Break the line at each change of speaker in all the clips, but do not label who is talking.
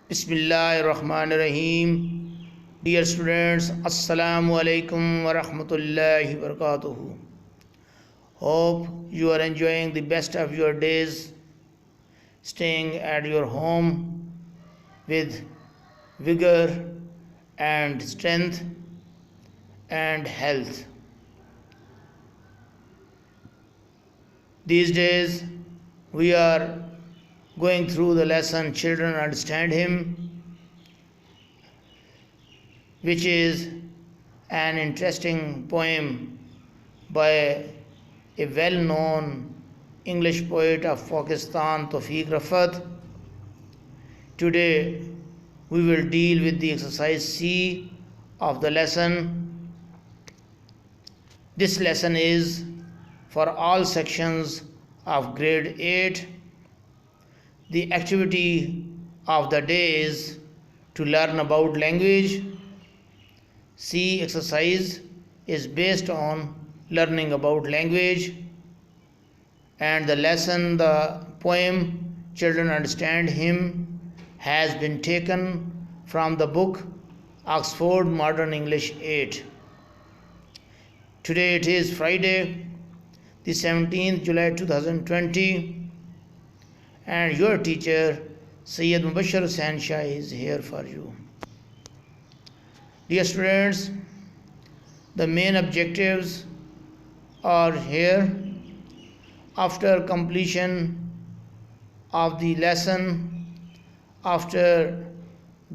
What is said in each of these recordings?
Bismillahirrahmanirrahim. Dear students, Assalamu alaikum wa rahmatullahi wa barakatuhu. Hope you are enjoying the best of your days, staying at your home with vigor and strength and health. These days, we are going through the lesson Children Understand Him, which is an interesting poem by a well-known English poet of Pakistan, Tawfiq Rafat. Today, we will deal with the exercise C of the lesson. This lesson is for all sections of grade 8. The activity of the day is to learn about language. C exercise is based on learning about language, and the lesson, the poem Children Understand Him, has been taken from the book Oxford Modern English 8. Today it is Friday, the 17th July 2020, and your teacher Sayyid Mubashir Hussain Shah is here for you. Dear students, the main objectives are here. After completion of the lesson, after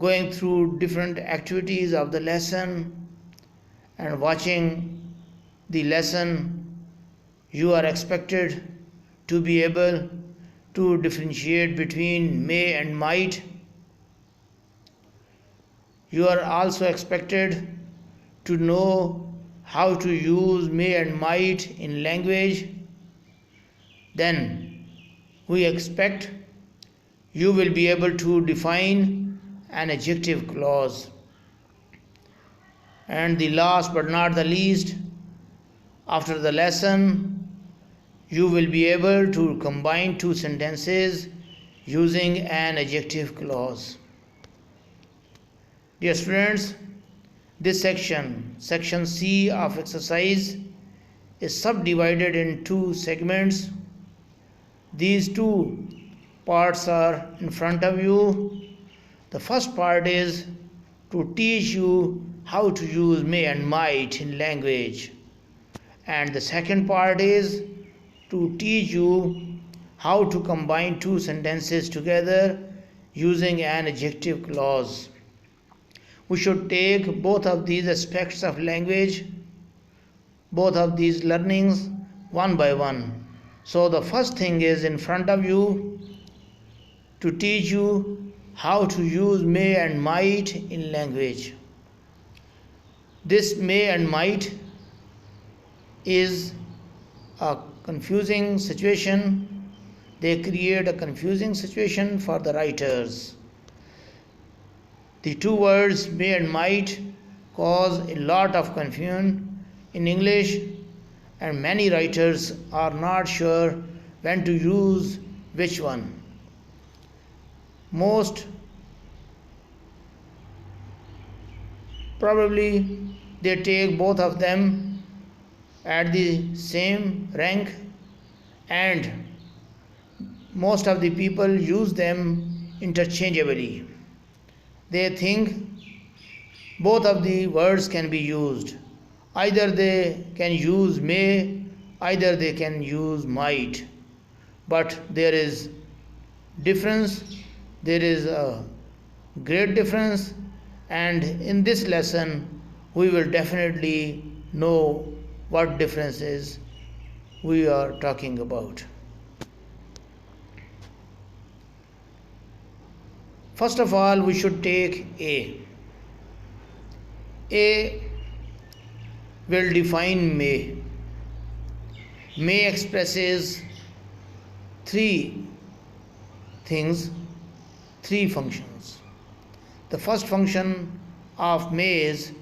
going through different activities of the lesson and watching the lesson, you are expected to be able to differentiate between may and might. You are also expected to know how to use may and might in language. Then we expect you will be able to define an adjective clause. And the last but not the least, after the lesson, you will be able to combine two sentences using an adjective clause. Dear students, this section C of exercise, is subdivided in two segments. These two parts are in front of you. The first part is to teach you how to use may and might in language, and the second part is to teach you how to combine two sentences together using an adjective clause. We should take both of these aspects of language, both of these learnings, one by one. So the first thing is in front of you, to teach you how to use may and might in language. This may and might is a confusing situation. They create a confusing situation for the writers. The two words may and might cause a lot of confusion in English, and many writers are not sure when to use which one. Most probably they take both of them at the same rank, and most of the people use them interchangeably. They think both of the words can be used. Either they can use may, either they can use might. But there is difference, there is a great difference, and in this lesson we will definitely know what differences we are talking about. First of all, we should take A. A will define may. May expresses three things, three functions. The first function of may is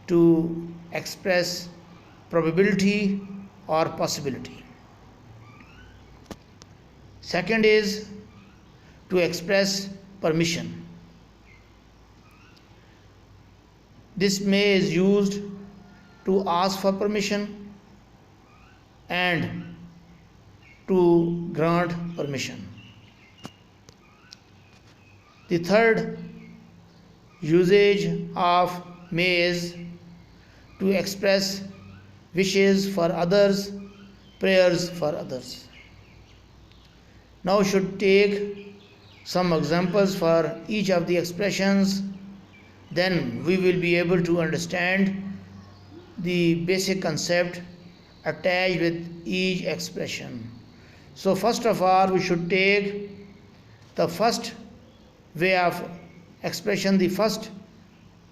to express probability or possibility. Second is to express permission. This may is used to ask for permission and to grant permission. The third usage of may is to express wishes for others, prayers for others. Now should take some examples for each of the expressions, then we will be able to understand the basic concept attached with each expression. So first of all, we should take the first way of expression, the first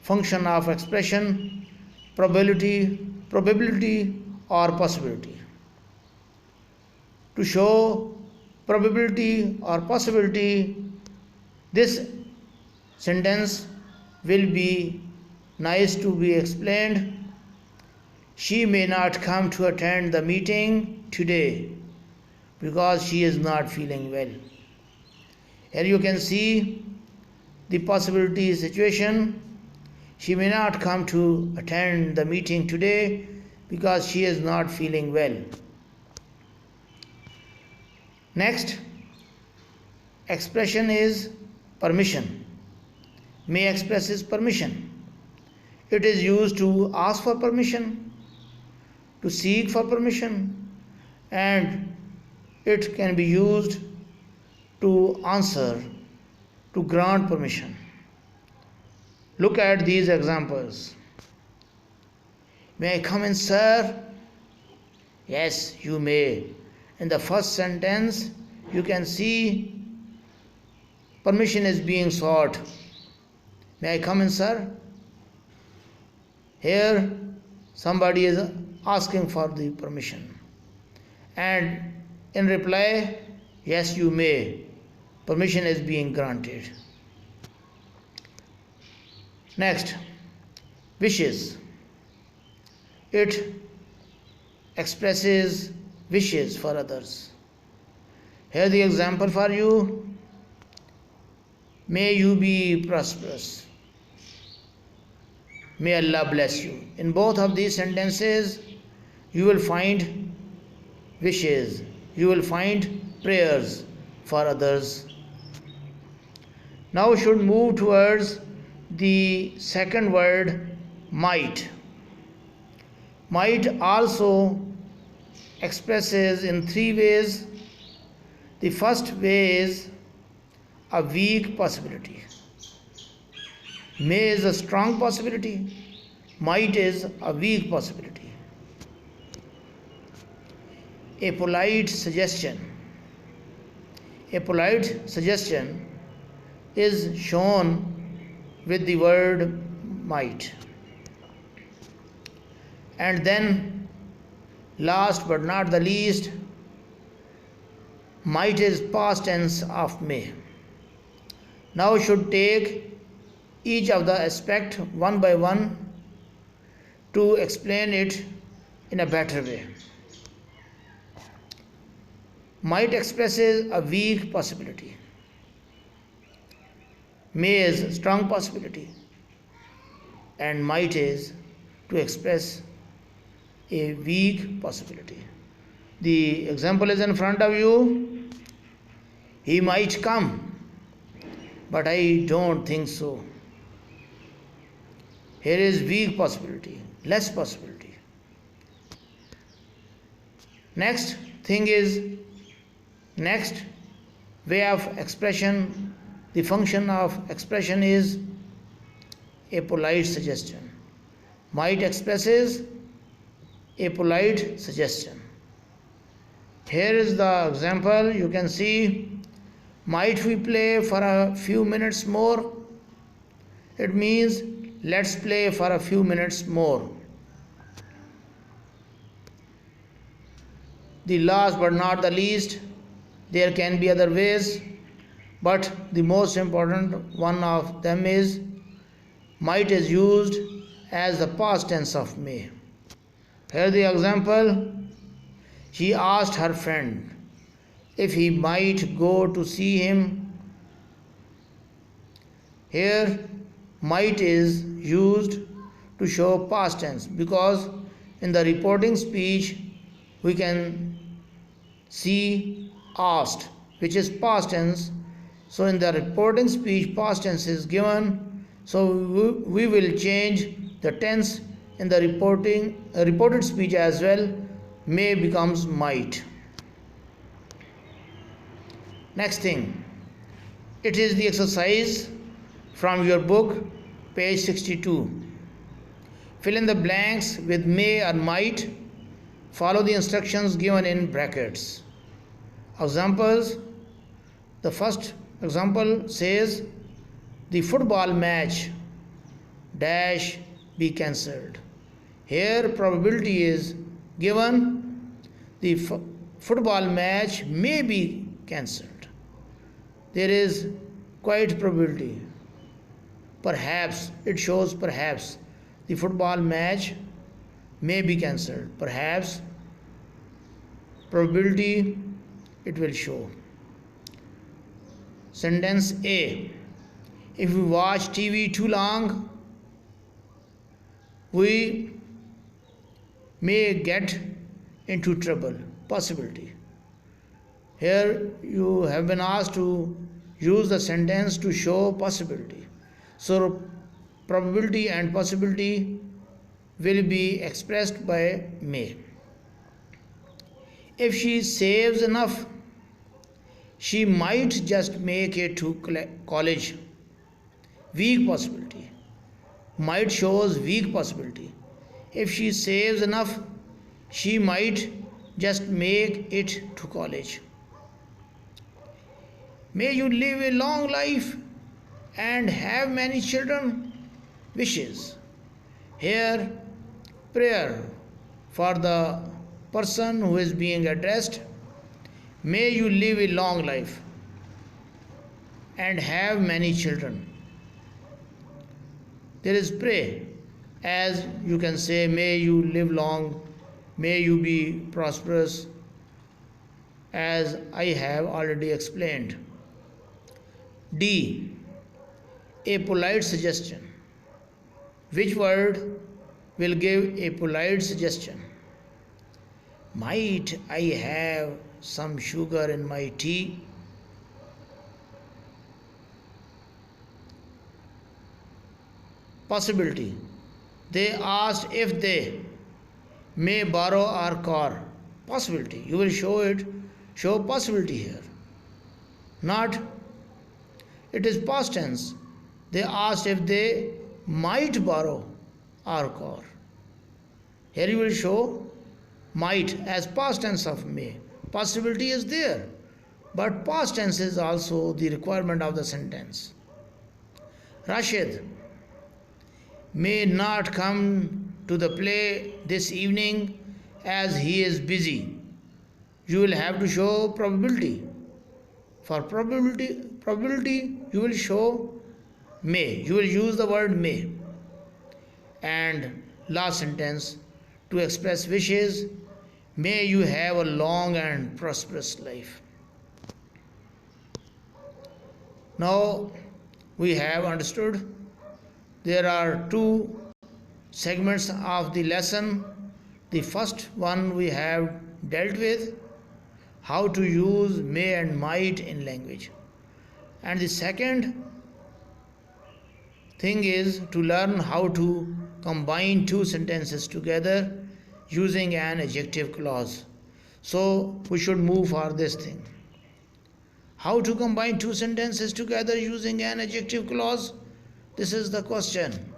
function of expression, probability or possibility. To show probability or possibility, this sentence will be nice to be explained. She may not come to attend the meeting today because she is not feeling well. Here you can see the possibility situation. She may not come to attend the meeting today because she is not feeling well. Next expression is permission. May expresses permission. It is used to ask for permission, to seek for permission, and it can be used to answer, to grant permission. Look at these examples. May I come in, sir? Yes, you may. In the first sentence, you can see permission is being sought. May I come in, sir? Here, somebody is asking for the permission. And in reply, yes, you may. Permission is being granted. Next, wishes. It expresses wishes for others. Here the example for you. May you be prosperous. May Allah bless you. In both of these sentences, you will find wishes. You will find prayers for others. Now we should move towards the second word, might. Might also expresses in three ways. The first way is a weak possibility. May is a strong possibility. Might is a weak possibility. A polite suggestion. A polite suggestion is shown with the word might. And then, last but not the least, might is past tense of may. Now we should take each of the aspect one by one to explain it in a better way. Might expresses a weak possibility. May is strong possibility. And might is to express a weak possibility. The example is in front of you. He might come, but I don't think so. Here is weak possibility, less possibility. Next thing is, next way of expression, the function of expression is a polite suggestion. Might expresses a polite suggestion. Here is the example. You can see, might we play for a few minutes more? It means let's play for a few minutes more. The last but not the least, there can be other ways, but the most important one of them is might is used as the past tense of may. Here the example, she asked her friend if he might go to see him. Here might is used to show past tense, because in the reporting speech we can see asked, which is past tense. So in the reporting speech past tense is given, so we will change the tense in the reported speech as well. May becomes might. Next thing, it is the exercise from your book, page 62. Fill in the blanks with may or might. Follow the instructions given in brackets. Examples. The first example says the football match dash be cancelled. Here probability is given, the football match may be cancelled. There is quite probability. Perhaps, it shows perhaps the football match may be cancelled. Perhaps, probability, it will show. Sentence A. If we watch TV too long, we may get into trouble. Possibility. Here you have been asked to use the sentence to show possibility. So probability and possibility will be expressed by may. If she saves enough, she might just make it to college. Weak possibility. Might shows weak possibility. If she saves enough, she might just make it to college. May you live a long life and have many children. Wishes. Here, prayer for the person who is being addressed. May you live a long life and have many children. There is pray, as you can say, may you live long, may you be prosperous, as I have already explained. D. A polite suggestion. Which word will give a polite suggestion? Might I have some sugar in my tea? Possibility. They asked if they may borrow our car. Possibility. You will show possibility here. Not, it is past tense. They asked if they might borrow our car. Here you will show might as past tense of may. Possibility is there, but past tense is also the requirement of the sentence. Rashid may not come to the play this evening as he is busy. You will have to show probability. For probability you will show may. You will use the word may. And last sentence, to express wishes, may you have a long and prosperous life. Now we have understood there are two segments of the lesson. The first one we have dealt with, how to use may and might in language. And the second thing is to learn how to combine two sentences together using an adjective clause. So we should move for this thing. How to combine two sentences together using an adjective clause? This is the question.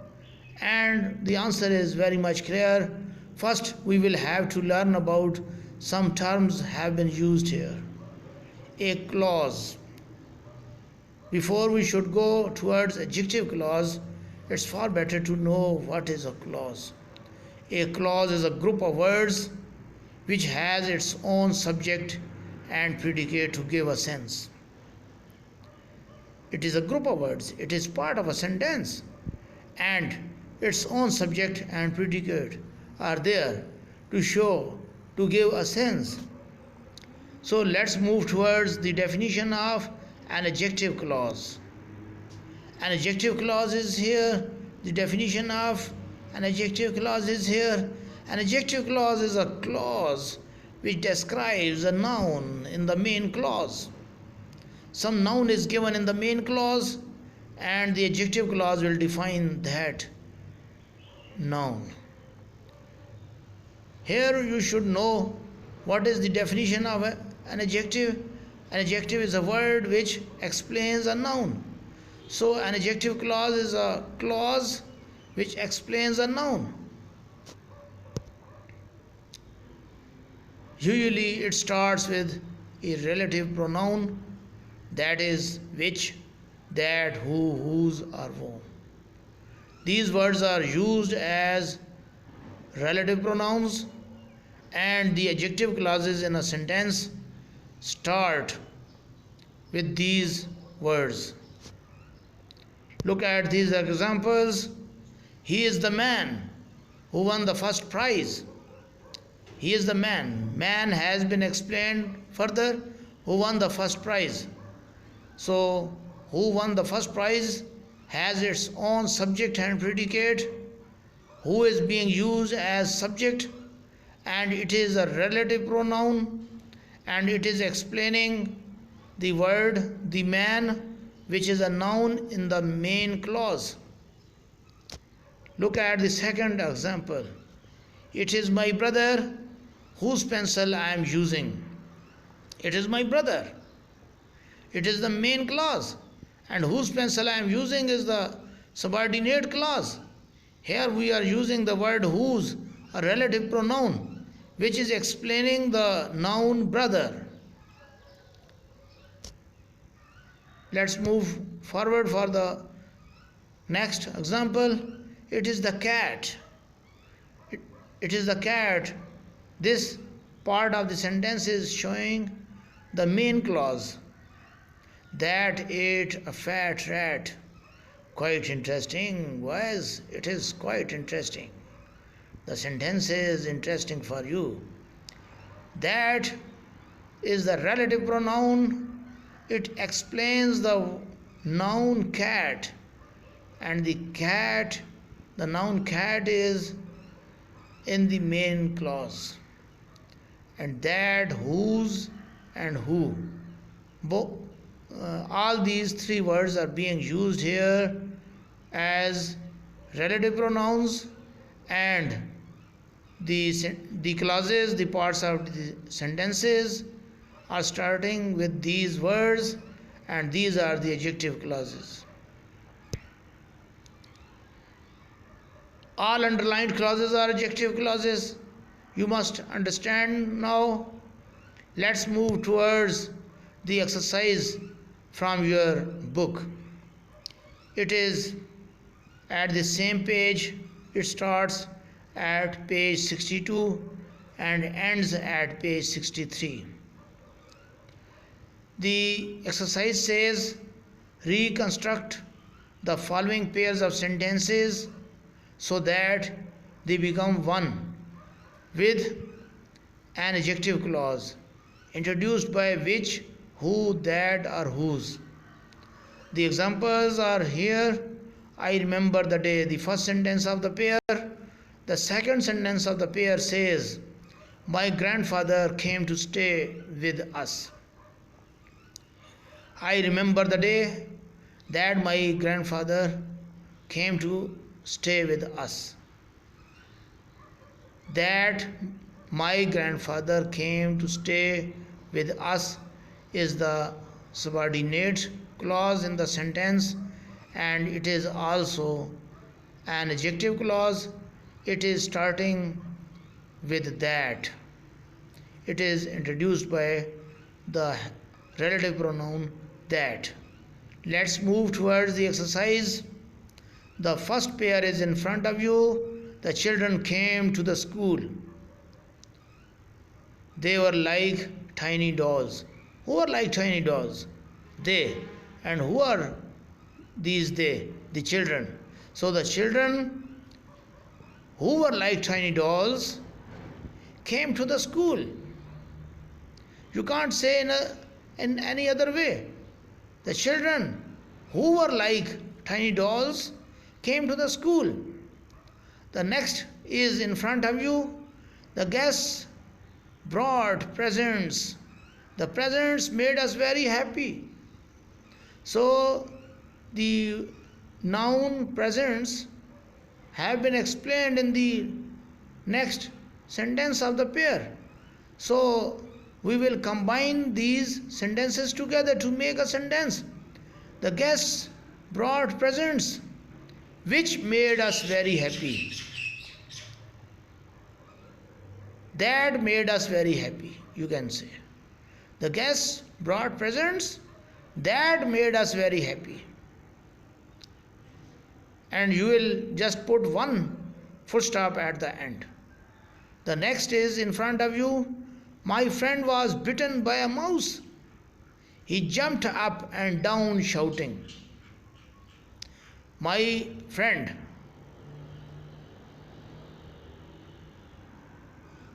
And the answer is very much clear. First, we will have to learn about some terms have been used here. A clause. Before we should go towards adjective clause, it's far better to know what is a clause. A clause is a group of words which has its own subject and predicate to give a sense. It is a group of words. It is part of a sentence, and its own subject and predicate are there to give a sense. So let's move towards the definition of an adjective clause. An adjective clause is here the definition of An adjective clause is here. An adjective clause is a clause which describes a noun in the main clause. Some noun is given in the main clause, and the adjective clause will define that noun. Here you should know what is the definition of an adjective. An adjective is a word which explains a noun. So an adjective clause is a clause which explains a noun. Usually it starts with a relative pronoun, that is which, that, who, whose, or whom. These words are used as relative pronouns, and the adjective clauses in a sentence start with these words. Look at these examples. He is the man who won the first prize. He is the man. Man has been explained further. Who won the first prize? So, who won the first prize has its own subject and predicate. Who is being used as subject, and it is a relative pronoun, and it is explaining the word the man, which is a noun in the main clause. Look at the second example. It is my brother whose pencil I am using. It is my brother. It is the main clause, and whose pencil I am using is the subordinate clause. Here we are using the word whose, a relative pronoun, which is explaining the noun brother. Let's move forward for the next example. It is the cat. It is the cat. This part of the sentence is showing the main clause. That ate a fat rat. Quite interesting, boys. It is quite interesting. The sentence is interesting for you. That is the relative pronoun. It explains the noun cat, and the noun cat is in the main clause. And that, whose, and who. All these three words are being used here as relative pronouns, and the clauses, the parts of the sentences are starting with these words, and these are the adjective clauses. All underlined clauses are adjective clauses. You must understand now. Let's move towards the exercise from your book. It is at the same page. It starts at page 62 and ends at page 63. The exercise says, reconstruct the following pairs of sentences so that they become one with an adjective clause introduced by which, who, that, or whose. The examples are here. I remember the day. The first sentence of the pair. The second sentence of the pair says, my grandfather came to stay with us. I remember the day that my grandfather came to stay with us. That my grandfather came to stay with us is the subordinate clause in the sentence, and it is also an adjective clause. It is starting with that. It is introduced by the relative pronoun that. Let's move towards the exercise. The first pair is in front of you. The children came to the school. They were like tiny dolls. Who are like tiny dolls? They. And who are these they? The children. So the children who were like tiny dolls came to the school. You can't say in any other way. The children who were like tiny dolls came to the school. The next is in front of you. The guests brought presents. The presents made us very happy. So the noun presents have been explained in the next sentence of the pair. So we will combine these sentences together to make a sentence. The guests brought presents which made us very happy. That made us very happy, you can say. The guests brought presents that made us very happy. And you will just put one full stop at the end. The next is in front of you. My friend was bitten by a mouse. He jumped up and down shouting. My friend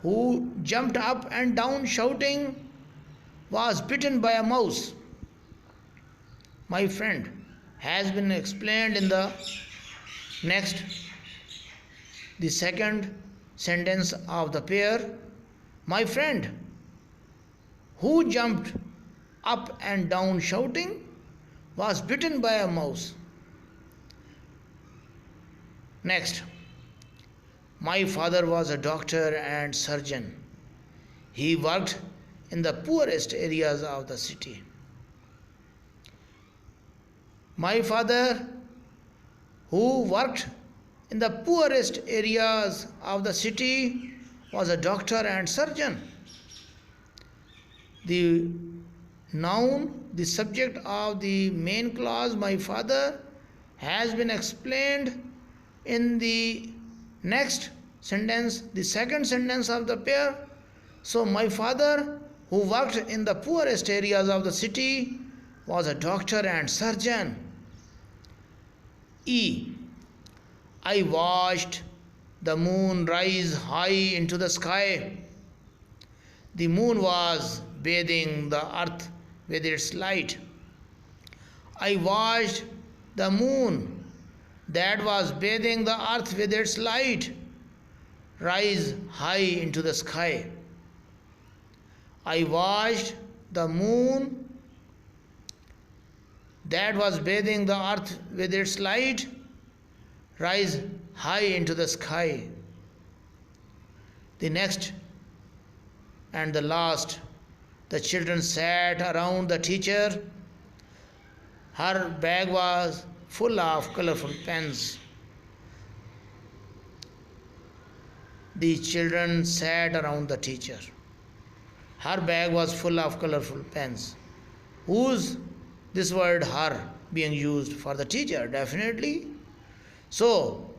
who jumped up and down shouting was bitten by a mouse. My friend has been explained in the next, the second sentence of the pair. My friend who jumped up and down shouting was bitten by a mouse. Next, my father was a doctor and surgeon. He worked in the poorest areas of the city. My father, who worked in the poorest areas of the city, was a doctor and surgeon. The noun, the subject of the main clause, my father, has been explained in the next sentence, the second sentence of the pair. So, my father, who worked in the poorest areas of the city, was a doctor and surgeon. E. I watched the moon rise high into the sky. The moon was bathing the earth with its light. I watched the moon that was bathing the earth with its light rise high into the sky. I watched the moon that was bathing the earth with its light rise high into the sky. The next and the last, the children sat around the teacher. Her bag was full of colorful pens. The children sat around the teacher. Her bag was full of colorful pens. Whose this word her being used for the teacher? Definitely. So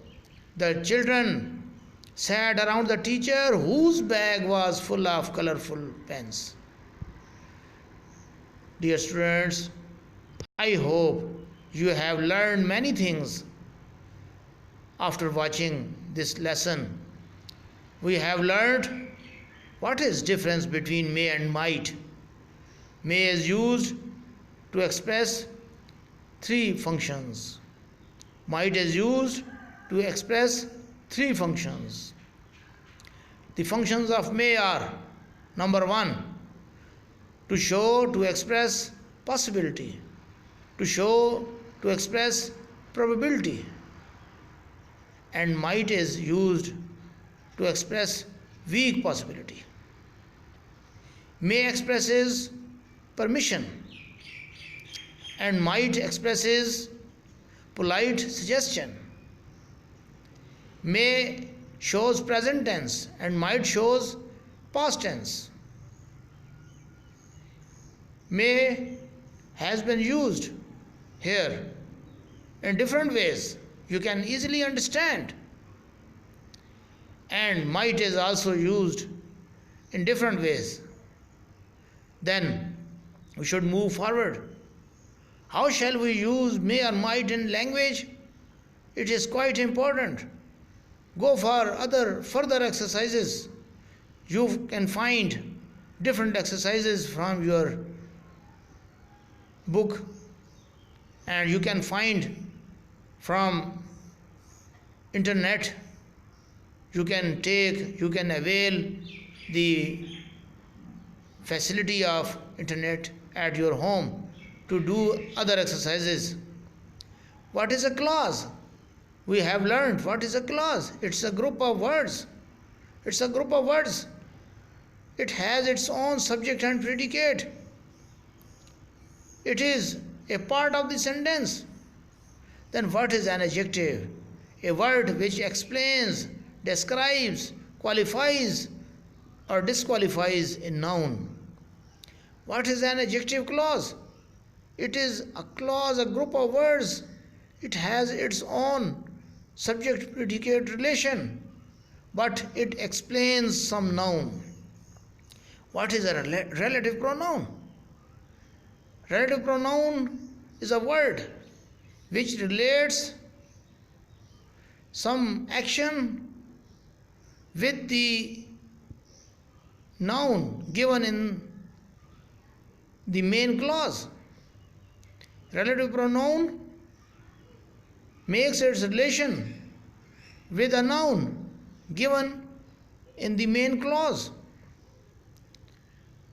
the children sat around the teacher whose bag was full of colorful pens. Dear students, I hope you have learned many things after watching this lesson. We have learned what is difference between may and might. May is used to express three functions. Might is used to express three functions. The functions of may are: number one, to show, to express possibility, to show, to express probability, and might is used to express weak possibility. May expresses permission, and might expresses polite suggestion. May shows present tense and might shows past tense. May has been used here in different ways. You can easily understand. And might is also used in different ways. Then we should move forward. How shall we use may or might in language? It is quite important. Go for other further exercises. You can find different exercises from your book, and you can find from internet you can avail the facility of internet at your home to do other exercises. What is a clause? We have learned what is a clause. It's a group of words. It's a group of words. It has its own subject and predicate. It is a part of the sentence. Then what is an adjective? A word which explains, describes, qualifies, or disqualifies a noun. What is an adjective clause? It is a clause, a group of words. It has its own subject predicate relation, but it explains some noun. What is a relative pronoun? Relative pronoun is a word which relates some action with the noun given in the main clause. Relative pronoun makes its relation with a noun given in the main clause.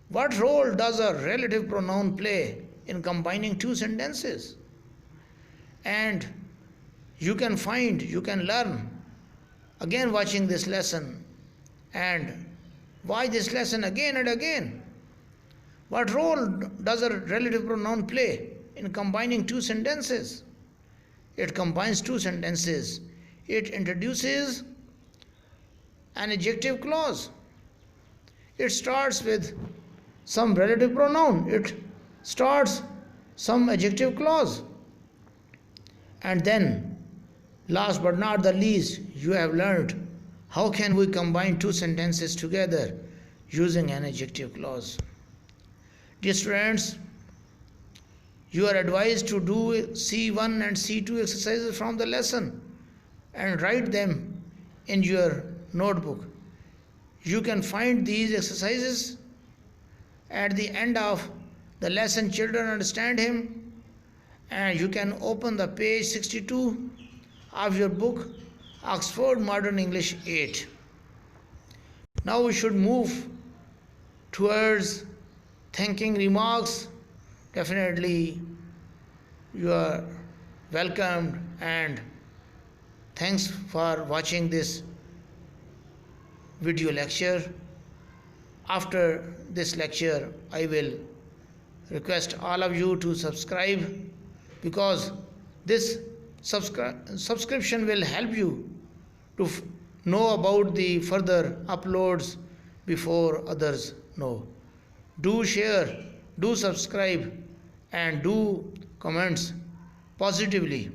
What role does a relative pronoun play in combining two sentences? And you can learn again watching this lesson and watch this lesson again and again. What role does a relative pronoun play in combining two sentences? It combines two sentences. It introduces an adjective clause. It starts with some relative pronoun. It starts some adjective clause. And then, last but not the least, you have learned how can we combine two sentences together using an adjective clause. Dear students, you are advised to do C1 and C2 exercises from the lesson and write them in your notebook. You can find these exercises at the end of the lesson Children Understand Him, and you can open the page 62 of your book Oxford Modern English 8. Now we should move towards thanking remarks. Definitely you are welcomed, and thanks for watching this video lecture. After this lecture, I will request all of you to subscribe, because this subscription will help you to know about the further uploads before others know. Do share, do subscribe, and do comments positively,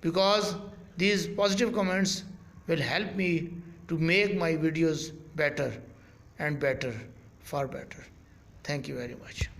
because these positive comments will help me to make my videos better and better, far better. Thank you very much.